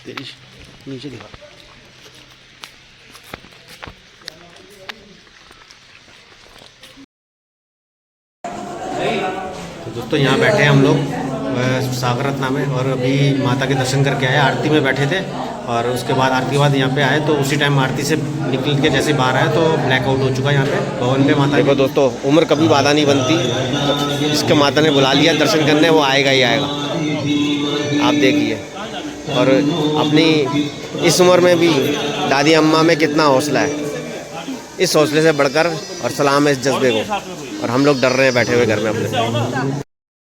तेरी नीचे दिखा। तो दोस्तों यहाँ बैठे हैं हम लोग सागर रत्ना में, और अभी माता के दर्शन करके आए। आरती में बैठे थे और उसके बाद आरती के बाद यहाँ पे आए, तो उसी टाइम आरती से निकल के जैसे बाहर आए तो ब्लैकआउट हो चुका यहाँ पे भवन पे माता। देखो दोस्तों, उम्र कभी बाधा नहीं बनती। इसके माता ने बुला लिया दर्शन करने, वो आएगा ही आएगा। आप देखिए, और अपनी इस उम्र में भी दादी अम्मा में कितना हौसला है। इस हौसले से बढ़कर और सलाम है इस जज्बे को। और हम लोग डर रहे हैं बैठे हुए घर में अपने।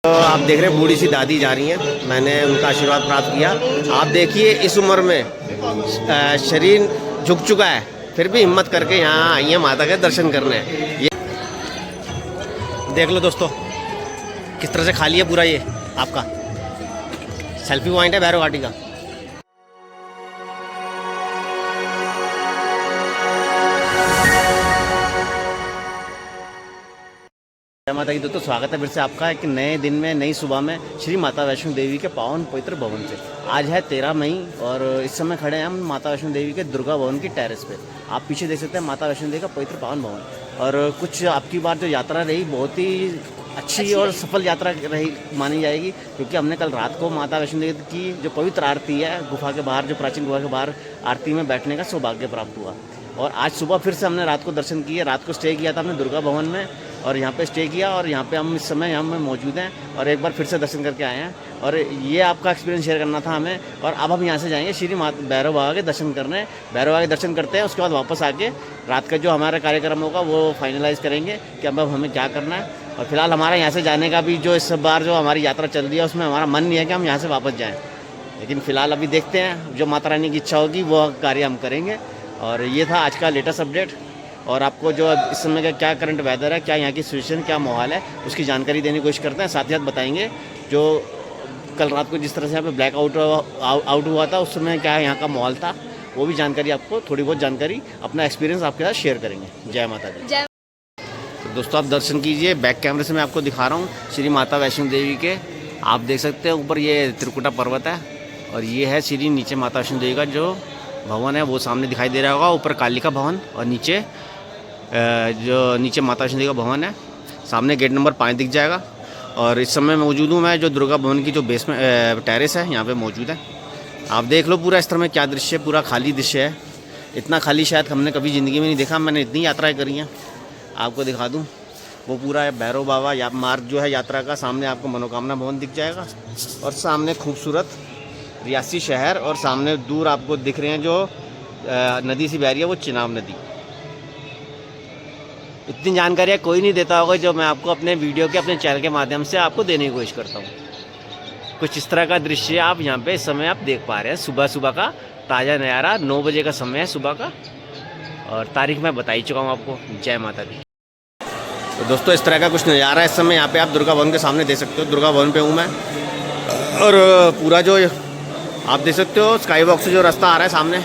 तो आप देख रहे हैं बूढ़ी सी दादी जा रही हैं, मैंने उनका आशीर्वाद प्राप्त किया। आप देखिए इस उम्र में शरीर झुक चुका है, फिर भी हिम्मत करके यहाँ आई है माता के दर्शन करने। ये देख लो दोस्तों किस तरह से खाली है पूरा ये आपका सेल्फी पॉइंट है भैरव घाटी का। माता की दोस्तों स्वागत है फिर से आपका एक नए दिन में, नई सुबह में श्री माता वैष्णो देवी के पावन पवित्र भवन से। आज है 13 मई और इस समय खड़े हैं हम माता वैष्णो देवी के दुर्गा भवन की टेरेस पे। आप पीछे देख सकते हैं माता वैष्णो देवी का पवित्र पावन भवन। और कुछ आपकी बार जो यात्रा रही बहुत ही अच्छी और सफल यात्रा रही मानी जाएगी, क्योंकि हमने कल रात को माता वैष्णो देवी की जो पवित्र आरती है गुफा के बाहर, जो प्राचीन गुफा के बाहर आरती में बैठने का सौभाग्य प्राप्त हुआ। और आज सुबह फिर से हमने रात को दर्शन किए। रात को स्टे किया था हमने दुर्गा भवन में और यहाँ पे स्टे किया, और यहाँ पे हम इस समय यहाँ में मौजूद हैं और एक बार फिर से दर्शन करके आए हैं। और ये आपका एक्सपीरियंस शेयर करना था हमें। और अब हम यहाँ से जाएंगे श्री माता भैरव बाबा के दर्शन करने। भैरव बाबा के दर्शन करते हैं, उसके बाद वापस आके रात का जो हमारा कार्यक्रम होगा वो फाइनलाइज़ करेंगे कि अब हमें क्या करना है। और फिलहाल हमारा यहाँ से जाने का भी जो इस बार जो हमारी यात्रा चल रही है उसमें हमारा मन नहीं है कि हम यहाँ से वापस जाएँ, लेकिन फ़िलहाल अभी देखते हैं, जो माता रानी की इच्छा होगी वो कार्य हम करेंगे। और ये था आज का लेटेस्ट अपडेट। और आपको जो इस समय का क्या करंट वेदर है, क्या यहाँ की सिचुएशन, क्या माहौल है, उसकी जानकारी देने की कोशिश करते हैं। साथ ही साथ बताएंगे जो कल रात को जिस तरह से यहाँ पे ब्लैक आउट हुआ था उस समय क्या यहाँ का माहौल था, वो भी जानकारी आपको थोड़ी बहुत जानकारी अपना एक्सपीरियंस आपके साथ शेयर करेंगे। जय माता दी। तो दोस्तों आप दर्शन कीजिए। बैक कैमरे से मैं आपको दिखा रहा हूँ श्री माता वैष्णो देवी के। आप देख सकते हैं ऊपर ये त्रिकुटा पर्वत है और ये है श्री नीचे माता वैष्णो देवी का जो भवन है वो सामने दिखाई दे रहा होगा। ऊपर कालिका भवन और नीचे जो नीचे माता वैष्णो देवी का भवन है, सामने गेट नंबर 5 दिख जाएगा। और इस समय मौजूद हूँ मैं जो दुर्गा भवन की जो बेस में टेरेस है यहाँ पे मौजूद है। आप देख लो पूरा इस तरह में क्या दृश्य है, पूरा खाली दृश्य है। इतना खाली शायद हमने कभी ज़िंदगी में नहीं देखा। मैंने इतनी यात्राएं करी हैं, आपको दिखा दूँ वो पूरा भैरव बाबा या मार्ग जो है यात्रा का। सामने आपको मनोकामना भवन दिख जाएगा और सामने खूबसूरत रियासी शहर, और सामने दूर आपको दिख रहे हैं जो नदी सी बह रही है वो चिनाब नदी। इतनी जानकारियाँ कोई नहीं देता होगा जो मैं आपको अपने वीडियो के अपने चैनल के माध्यम से आपको देने की कोशिश करता हूँ। कुछ इस तरह का दृश्य आप यहाँ पे इस समय आप देख पा रहे हैं। सुबह सुबह का ताज़ा नज़ारा, 9 बजे का समय है सुबह का, और तारीख मैं बता ही चुका हूँ आपको। जय माता दी। तो दोस्तों इस तरह का कुछ नज़ारा इस समय यहाँ पे आप दुर्गा भवन के सामने देख सकते हो। दुर्गा भवन पे हूँ मैं, और पूरा जो आप देख सकते हो स्काई वॉक से जो रास्ता आ रहा है सामने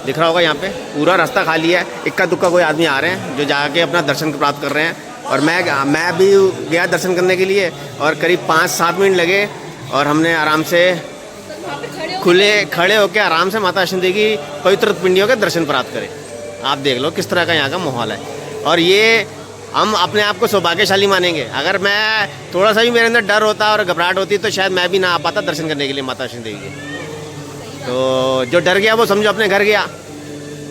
दिख रहा होगा, यहाँ पे पूरा रास्ता खाली है। इक्का दुक्का कोई आदमी आ रहे हैं जो जाके अपना दर्शन प्राप्त कर रहे हैं। और मैं भी गया दर्शन करने के लिए, और करीब 5-7 मिनट लगे और हमने आराम से खड़े होकर आराम से माता वैष्णो देवी की पवित्र पिंडियों के दर्शन प्राप्त करें। आप देख लो किस तरह का यहाँ का माहौल है। और ये हम अपने आप को सौभाग्यशाली मानेंगे। अगर मैं थोड़ा सा भी मेरे अंदर डर होता और घबराहट होती तो शायद मैं भी ना आ पाता दर्शन करने के लिए माता वैष्णो देवी के। तो जो डर गया वो समझो अपने घर गया,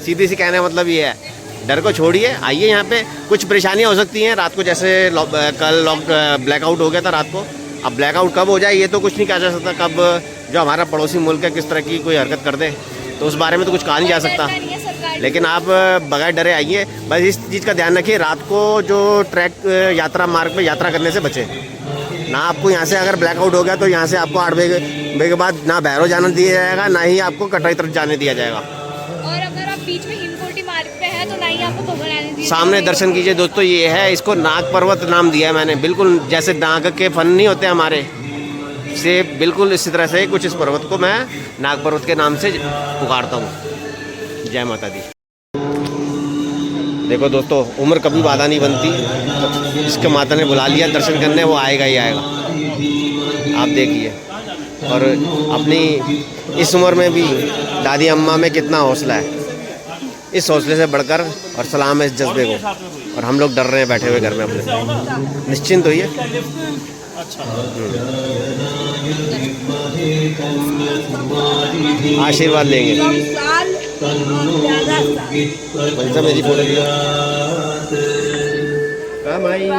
सीधी सी कहने मतलब ये है। डर को छोड़िए, आइए यहाँ पे। कुछ परेशानियाँ हो सकती हैं रात को, जैसे कल ब्लैकआउट हो गया था रात को। अब ब्लैकआउट कब हो जाए ये तो कुछ नहीं कहा जा सकता, कब जो हमारा पड़ोसी मुल्क है किस तरह की कोई हरकत कर दे, तो उस बारे में तो कुछ कहा नहीं जा सकता। लेकिन आप बगैर डरे आइए। बस इस चीज़ का ध्यान रखिए, रात को जो ट्रैक यात्रा मार्ग पर यात्रा करने से बचे ना। आपको यहाँ से अगर ब्लैकआउट हो गया तो यहाँ से आपको 8 बजे के बाद ना भैरव जाना दिया जाएगा, ना ही आपको कटराई तरफ जाने दिया जाएगा। और अगर आप बीच में हिमकोटी मार्ग पे है तो ना ही आपको भवन आने दिया। सामने दर्शन कीजिए दोस्तों, ये है, इसको नाग पर्वत नाम दिया है मैंने। बिल्कुल जैसे नाग के फन नहीं होते हमारे से, बिल्कुल इसी तरह से कुछ इस पर्वत को मैं नाग पर्वत के नाम से पुकारता हूँ। जय माता दी। देखो दोस्तों उम्र कभी बाधा नहीं बनती। इसके माता ने बुला लिया दर्शन करने, वो आएगा ही आएगा। आप देखिए और अपनी इस उम्र में भी दादी अम्मा में कितना हौसला है, इस हौसले से बढ़कर और सलाम है इस जज्बे को। और हम लोग डर रहे हैं बैठे हुए घर में अपने, निश्चिंत होइए। आशीर्वाद लेंगे। पंचा मेरी फोटो लिया भाई।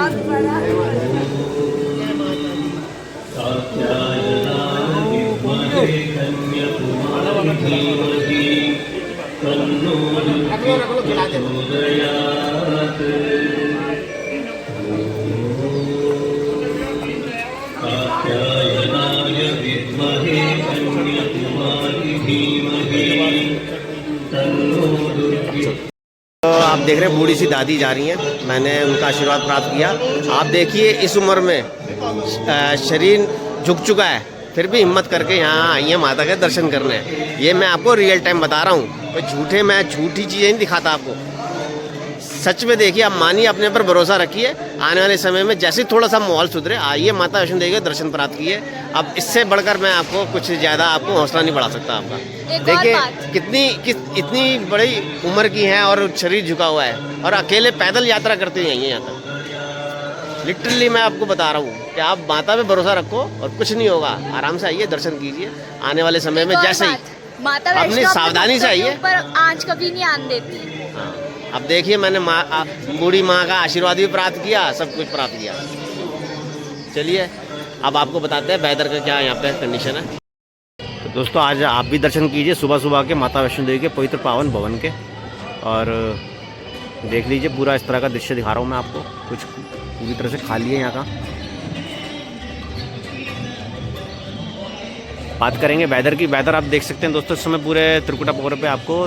तो आप देख रहे हैं बूढ़ी सी दादी जा रही हैं, मैंने उनका आशीर्वाद प्राप्त किया। आप देखिए इस उम्र में शरीर झुक चुका है, फिर भी हिम्मत करके यहाँ आई है माता के दर्शन करने। ये मैं आपको रियल टाइम बता रहा हूँ, कोई झूठी चीज़ें नहीं दिखाता आपको। सच में देखिए, आप मानिए, अपने पर भरोसा रखिए। आने वाले समय में जैसे थोड़ा सा माहौल सुधरे, आइए माता वैष्णो देवी के दर्शन प्राप्त किए। अब इससे बढ़कर मैं आपको कुछ ज़्यादा आपको हौसला नहीं बढ़ा सकता आपका। देखिए इतनी बड़ी उम्र की है और शरीर झुका हुआ है और अकेले पैदल यात्रा करते हुए आई है यहाँ तक। लिटरली मैं आपको बता रहा हूँ कि आप माता पे भरोसा रखो और कुछ नहीं होगा। आराम से आइए, दर्शन कीजिए। आने वाले समय में जैसे ही माता अपनी सावधानी से आइए, पर आंच कभी नहीं आने देती। हाँ, अब देखिए मैंने बूढ़ी माँ का आशीर्वाद भी प्राप्त किया, सब कुछ प्राप्त किया। चलिए अब आपको बताते हैं वेदर का क्या यहाँ पे कंडीशन है। तो दोस्तों आज आप भी दर्शन कीजिए सुबह सुबह के माता वैष्णो देवी के पवित्र पावन भवन के। और देख लीजिए पूरा इस तरह का दृश्य दिखा रहा हूँ मैं आपको, कुछ पूरी तरह से खाली है यहाँ का। बात करेंगे वेदर की। वेदर आप देख सकते हैं दोस्तों, इस समय पूरे त्रिकुटा पोखर पे आपको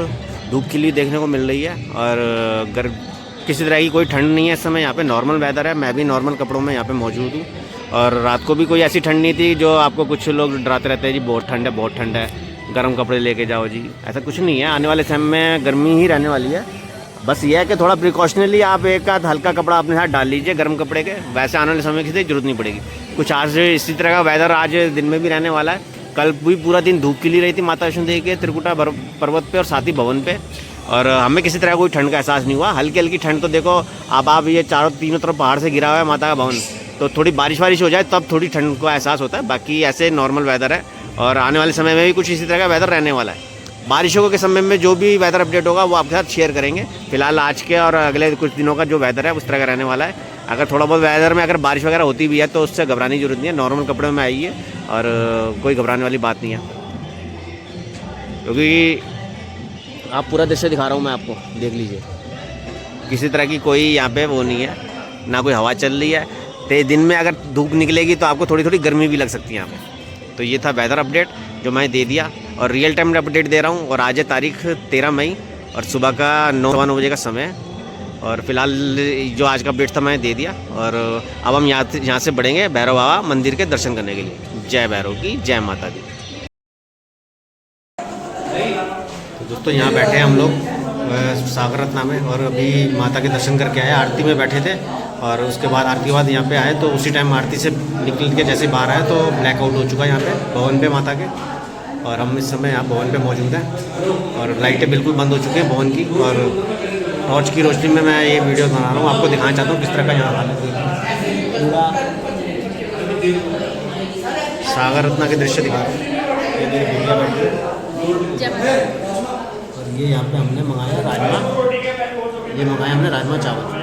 धूप खिली देखने को मिल रही है और किसी तरह की कोई ठंड नहीं है इस समय। यहाँ पे नॉर्मल वेदर है, मैं भी नॉर्मल कपड़ों में यहाँ पे मौजूद हूँ। और रात को भी कोई ऐसी ठंड नहीं थी जो आपको कुछ लोग डराते रहते हैं जी बहुत ठंड है, बहुत ठंड है, गर्म कपड़े लेके जाओ जी। ऐसा कुछ नहीं है, आने वाले समय में गर्मी ही रहने वाली है। बस ये है कि थोड़ा प्रिकॉशनली आप एक आध हल्का कपड़ा अपने साथ डाल लीजिए गर्म कपड़े के, वैसे आने वाले समय की जरूरत नहीं पड़ेगी। कुछ आज इसी तरह का वेदर आज दिन में भी रहने वाला है। कल भी पूरा दिन धूप खिली रही थी माता वैष्णो देवी के त्रिकुटा पर्वत पे और साथ ही भवन पे, और हमें किसी तरह कोई ठंड का एहसास नहीं हुआ। हल्की हल्की ठंड तो देखो आप ये तीनों तरफ पहाड़ से घिरा हुआ है माता का भवन, तो थोड़ी बारिश हो जाए तब थोड़ी ठंड का एहसास होता है। बाकी ऐसे नॉर्मल वेदर है और आने वाले समय में भी कुछ इसी तरह का वेदर रहने वाला है। बारिशों के समय में जो भी वेदर अपडेट होगा वो आपके साथ शेयर करेंगे। फिलहाल आज के और अगले कुछ दिनों का जो वेदर है उस तरह का रहने वाला है। अगर थोड़ा बहुत वेदर में अगर बारिश वगैरह होती भी है तो उससे घबराने की जरूरत नहीं है, नॉर्मल कपड़ों में आइए और कोई घबराने वाली बात नहीं है। क्योंकि आप पूरा दृश्य दिखा रहा हूँ मैं आपको, देख लीजिए किसी तरह की कोई यहाँ पे वो नहीं है, ना कोई हवा चल रही है। तो दिन में अगर धूप निकलेगी तो आपको थोड़ी थोड़ी गर्मी भी लग सकती है यहाँ पे। तो ये था वेदर अपडेट जो मैं दे दिया और रियल टाइम अपडेट दे रहा हूँ। और आज है तारीख 13 मई और सुबह का 9-9 बजे का समय है। और फिलहाल जो आज का अपडेट था मैंने दे दिया और अब हम यहाँ से बढ़ेंगे भैरव बाबा मंदिर के दर्शन करने के लिए। जय भैरव की जय माता दी। तो दोस्तों यहाँ बैठे हैं हम लोग सागर रत्ना में और अभी माता के दर्शन करके आए। आरती में बैठे थे और उसके बाद आरती के बाद यहाँ पे आए तो उसी टाइम आरती से निकल के जैसे बाहर आए तो ब्लैकआउट हो चुका है यहाँ पे भवन पे माता के। और हम इस समय यहाँ भवन पे मौजूद हैं और लाइटें बिल्कुल बंद हो चुकी हैं भवन की। और टॉर्च की रोशनी में मैं ये वीडियो बना रहा हूँ, आपको दिखाना चाहता हूँ किस तरह का यहाँ हालत है। पूरा सागर रत्ना के दृश्य दिखा रहा हूँ। ये मेरी भैया बैठी है और ये यहाँ पे हमने मंगाया राजमा, ये मंगाया हमने राजमा चावल।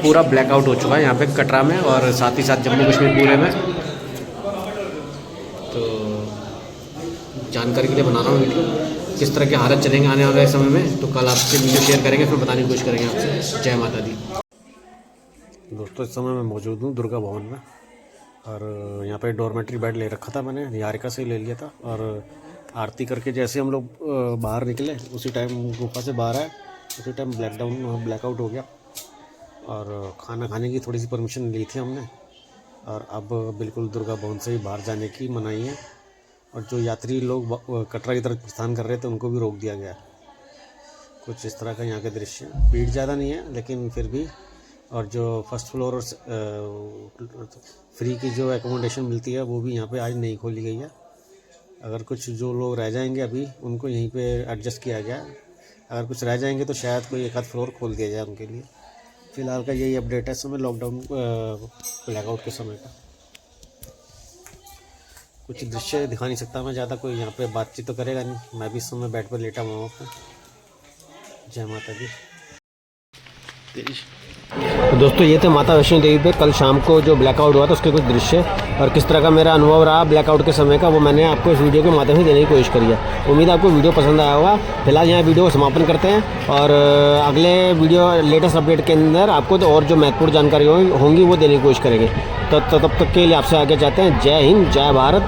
पूरा ब्लैकआउट हो चुका है यहाँ पे कटरा में और साथ ही साथ जम्मू कश्मीर पूरे में। तो जानकारी के लिए बना रहा हूँ वीडियो, किस तरह के हालत चलेंगे आने वाले समय में। तो कल आपसे वीडियो शेयर करेंगे, फिर बताने की कोशिश करेंगे आपसे। जय माता दी। दोस्तों इस समय मैं मौजूद हूँ दुर्गा भवन में और यहाँ पे डॉर्मेट्री बेड ले रखा था मैंने, निहारिका से ही ले लिया था। और आरती करके जैसे हम लोग बाहर निकले उसी टाइम गुफा से बाहर आए, उसी टाइम ब्लैकआउट हो गया। और खाना खाने की थोड़ी सी परमिशन ली थी हमने और अब बिल्कुल दुर्गा भवन से ही बाहर जाने की मनाही है। और जो यात्री लोग कटरा की तरफ प्रस्थान कर रहे थे उनको भी रोक दिया गया। कुछ इस तरह का यहाँ का दृश्य, भीड़ ज़्यादा नहीं है लेकिन फिर भी। और जो फर्स्ट फ्लोर और फ्री की जो एकोमोडेशन मिलती है वो भी यहाँ पे आज नहीं खोली गई है। अगर कुछ जो लोग रह जाएंगे अभी उनको यहीं पे एडजस्ट किया गया है। अगर कुछ रह जाएंगे तो शायद कोई एक आध फ्लोर खोल दिया जाए उनके लिए। फ़िलहाल का यही अपडेट है इस समय लॉकडाउन ब्लैकआउट के समय का। कुछ दृश्य दिखा नहीं सकता मैं ज़्यादा, कोई यहाँ पे बातचीत तो करेगा नहीं। मैं भी इस समय बेड पर लेटा हुआ हूँ। जय माता दी। तो दोस्तों ये थे माता वैष्णो देवी पे कल शाम को जो ब्लैकआउट हुआ था उसके कुछ दृश्य और किस तरह का मेरा अनुभव रहा ब्लैकआउट के समय का, वो मैंने आपको इस वीडियो के माध्यम से देने की कोशिश करी है। उम्मीद है आपको वीडियो पसंद आया होगा। फिलहाल यहाँ वीडियो को समापन करते हैं और अगले वीडियो लेटेस्ट अपडेट के अंदर आपको तो और जो महत्वपूर्ण जानकारी होंगी वो देने की कोशिश करेंगे। तो तब तक के लिए आपसे आगे जाते हैं। जय हिंद, जय भारत।